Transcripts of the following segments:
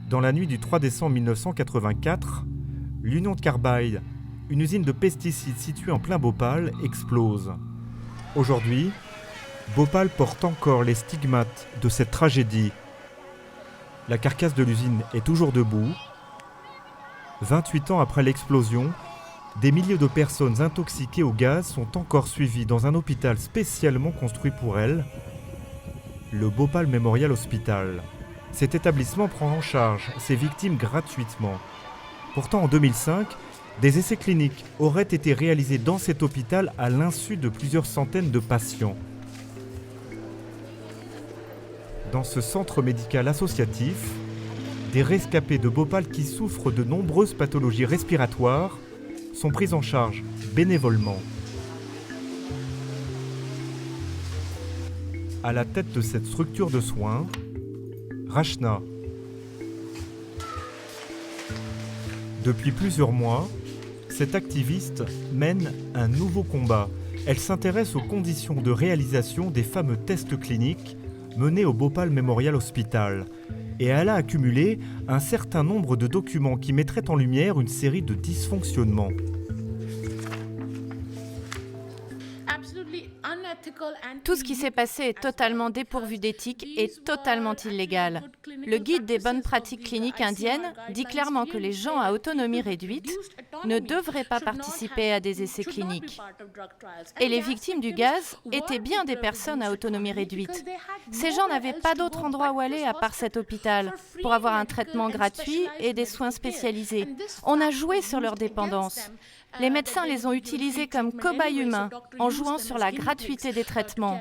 Dans la nuit du 3 décembre 1984, l'Union Carbide, une usine de pesticides située en plein Bhopal, explose. Aujourd'hui, Bhopal porte encore les stigmates de cette tragédie. La carcasse de l'usine est toujours debout. 28 ans après l'explosion, des milliers de personnes intoxiquées au gaz sont encore suivies dans un hôpital spécialement construit pour elles, le Bhopal Memorial Hospital. Cet établissement prend en charge ces victimes gratuitement. Pourtant, en 2005, des essais cliniques auraient été réalisés dans cet hôpital à l'insu de plusieurs centaines de patients. Dans ce centre médical associatif, des rescapés de Bhopal qui souffrent de nombreuses pathologies respiratoires sont pris en charge bénévolement. À la tête de cette structure de soins, Rachna. Depuis plusieurs mois, cette activiste mène un nouveau combat. Elle s'intéresse aux conditions de réalisation des fameux tests cliniques menés au Bhopal Memorial Hospital. Et elle a accumulé un certain nombre de documents qui mettraient en lumière une série de dysfonctionnements. Tout ce qui s'est passé est totalement dépourvu d'éthique et totalement illégal. Le guide des bonnes pratiques cliniques indiennes dit clairement que les gens à autonomie réduite ne devraient pas participer à des essais cliniques. Et les victimes du gaz étaient bien des personnes à autonomie réduite. Ces gens n'avaient pas d'autre endroit où aller à part cet hôpital pour avoir un traitement gratuit et des soins spécialisés. On a joué sur leur dépendance. Les médecins les ont utilisés comme cobayes humains en jouant sur la gratuité des traitements.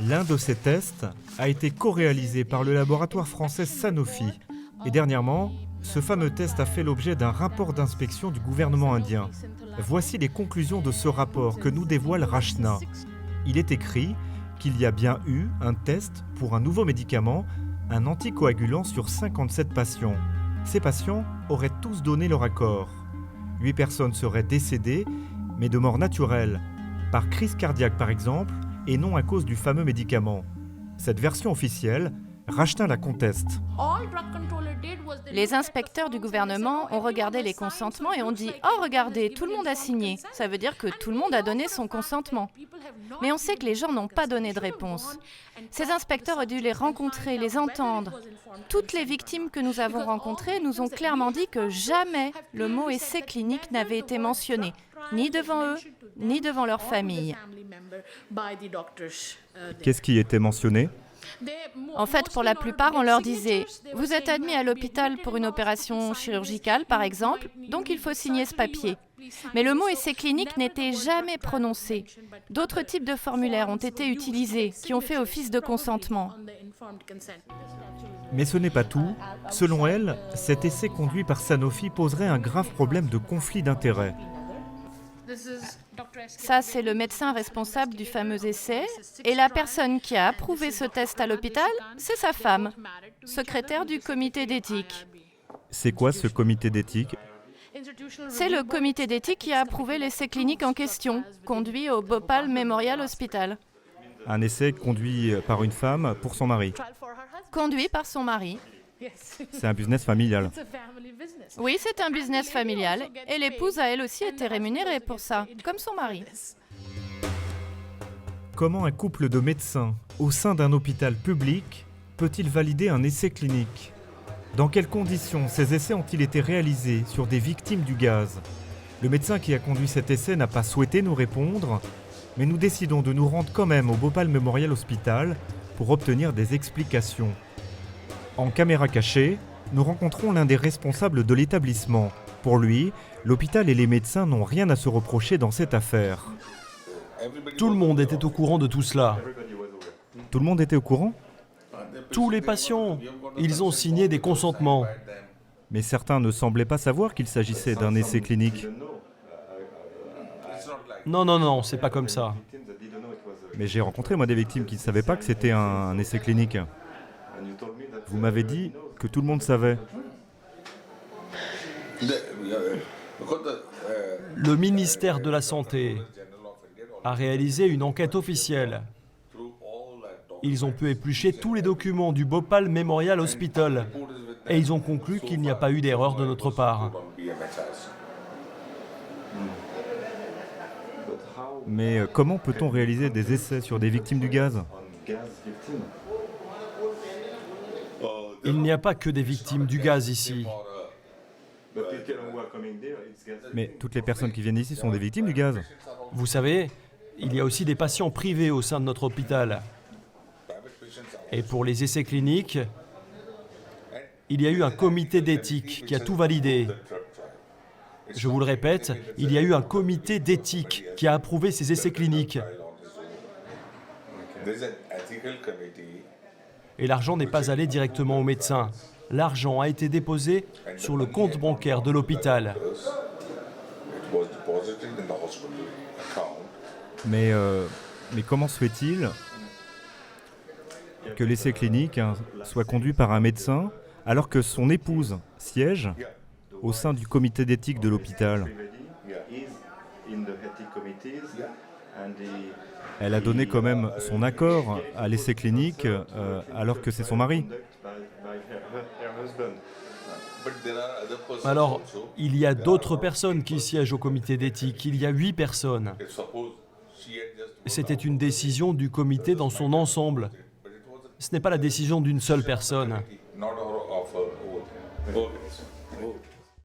L'un de ces tests a été co-réalisé par le laboratoire français Sanofi. Et dernièrement, ce fameux test a fait l'objet d'un rapport d'inspection du gouvernement indien. Voici les conclusions de ce rapport que nous dévoile Rachna. Il est écrit qu'il y a bien eu un test pour un nouveau médicament, un anticoagulant sur 57 patients. Ces patients auraient tous donné leur accord. 8 personnes seraient décédées, mais de mort naturelle, par crise cardiaque par exemple, et non à cause du fameux médicament. Cette version officielle, Rachna la conteste. Les inspecteurs du gouvernement ont regardé les consentements et ont dit « Oh, regardez, tout le monde a signé. Ça veut dire que tout le monde a donné son consentement. » Mais on sait que les gens n'ont pas donné de réponse. Ces inspecteurs ont dû les rencontrer, les entendre. Toutes les victimes que nous avons rencontrées nous ont clairement dit que jamais le mot essai clinique n'avait été mentionné, ni devant eux, ni devant leur famille. Qu'est-ce qui était mentionné ? En fait, pour la plupart, on leur disait « Vous êtes admis à l'hôpital pour une opération chirurgicale, par exemple, donc il faut signer ce papier. » Mais le mot essai clinique n'était jamais prononcé. D'autres types de formulaires ont été utilisés, qui ont fait office de consentement. Mais ce n'est pas tout. Selon elle, cet essai conduit par Sanofi poserait un grave problème de conflit d'intérêts. Ça, c'est le médecin responsable du fameux essai. Et la personne qui a approuvé ce test à l'hôpital, c'est sa femme, secrétaire du comité d'éthique. C'est quoi ce comité d'éthique ? C'est le comité d'éthique qui a approuvé l'essai clinique en question, conduit au Bhopal Memorial Hospital. Un essai conduit par une femme pour son mari. Conduit par son mari. C'est un business familial. Oui, c'est un business familial. Et l'épouse a elle aussi été rémunérée pour ça, comme son mari. Comment un couple de médecins au sein d'un hôpital public peut-il valider un essai clinique ? Dans quelles conditions ces essais ont-ils été réalisés sur des victimes du gaz ? Le médecin qui a conduit cet essai n'a pas souhaité nous répondre, mais nous décidons de nous rendre quand même au Bhopal Memorial Hospital pour obtenir des explications. En caméra cachée, nous rencontrons l'un des responsables de l'établissement. Pour lui, l'hôpital et les médecins n'ont rien à se reprocher dans cette affaire. Tout le monde était au courant de tout cela. Tout le monde était au courant ? Tous les patients, ils ont signé des consentements. Mais certains ne semblaient pas savoir qu'il s'agissait d'un essai clinique. Non, c'est pas comme ça. Mais j'ai rencontré moi des victimes qui ne savaient pas que c'était un essai clinique. Vous m'avez dit que tout le monde savait. Le ministère de la Santé a réalisé une enquête officielle. Ils ont pu éplucher tous les documents du Bhopal Memorial Hospital et ils ont conclu qu'il n'y a pas eu d'erreur de notre part. Mais comment peut-on réaliser des essais sur des victimes du gaz? Il n'y a pas que des victimes du gaz ici. Mais toutes les personnes qui viennent ici sont des victimes du gaz. Vous savez, il y a aussi des patients privés au sein de notre hôpital. Et pour les essais cliniques, il y a eu un comité d'éthique qui a tout validé. Je vous le répète, il y a eu un comité d'éthique qui a approuvé ces essais cliniques. Et l'argent n'est pas allé directement au médecin. L'argent a été déposé sur le compte bancaire de l'hôpital. Mais comment se fait-il que l'essai clinique soit conduit par un médecin alors que son épouse siège au sein du comité d'éthique de l'hôpital? Elle a donné quand même son accord à l'essai clinique alors que c'est son mari. Alors, il y a d'autres personnes qui siègent au comité d'éthique. Il y a 8 personnes. C'était une décision du comité dans son ensemble. Ce n'est pas la décision d'une seule personne.